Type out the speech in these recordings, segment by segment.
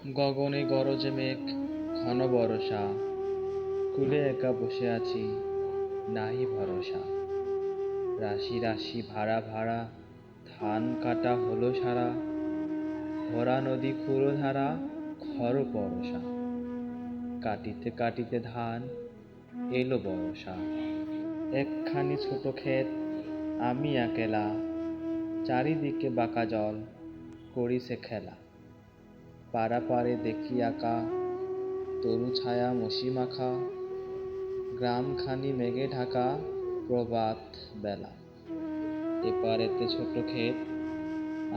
গগনে গরজে মেঘ, ঘন বরষা, কূলে একা বসে আছি, নাহি ভরসা। রাশি রাশি ভাড়া ভাড়া, ধান কাটা হলো সারা, ভরা নদী ক্ষুরধারা, খর পরশা। কাটিতে কাটিতে ধান, এলো বরষা। একখানি ছোট ক্ষেত, আমি একেলা, চারিদিকে বাঁকা জল, করিছে খেলা। পারাপারে দেখি আঁকা, তরু ছায়া মসি মাখা, গ্রামখানি মেঘে ঢাকা, প্রভাত বেলা। এপারেতে ছোট ক্ষেত,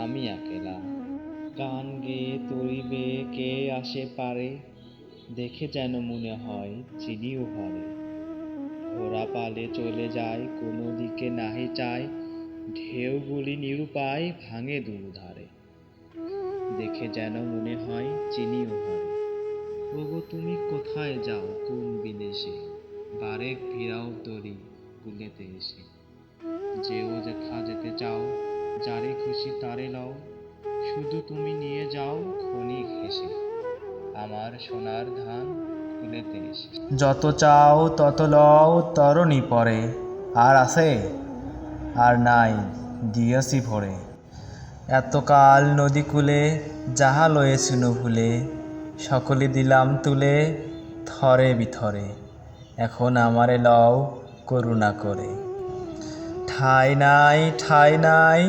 আমি একেলা, গান গেয়ে তরি বেয়ে কে আসে পারে, দেখে যেন মনে হয় চিনিও ভরে। ঘোড়া পালে চলে যায়, কোনো দিকে নাহি চায়, ঢেউগুলি নিরুপায় ভাঙে দুধারে, দেখে যেন মনে হয় চিনিও ভরে। ওগো তুমি কোথায় যাও কোন বিদেশে, বারেক ফিরাও তরি কুলেতে এসে। যেও যেথা যেতে চাও, যারে খুশি তারে লও, শুধু তুমি নিয়ে যাও ক্ষণিক হেসে, আমার সোনার ধান কুলেতে এসে। যত চাও তত লও তরণী পরে, আর আছে আর নাই দিয়েছি ভরে। এতকাল নদী কূলে যাহা লয়েছিল ভুলে, সকলে দিলাম তুলে থরে বিথরে, এখন আমারে লও করুণা করে। ঠাই নাই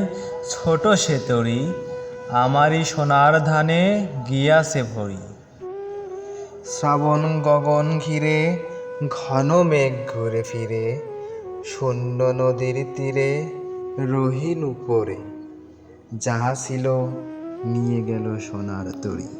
ছোট সে তরি, আমারই সোনার ধানে গিয়াছে ভরি। শ্রাবণ গগন ঘিরে, ঘন মেঘ ঘুরে ফিরে, শূন্য নদীর তীরে রহিল উপরে, যাহা ছিল নিয়ে গেল সোনার তরি।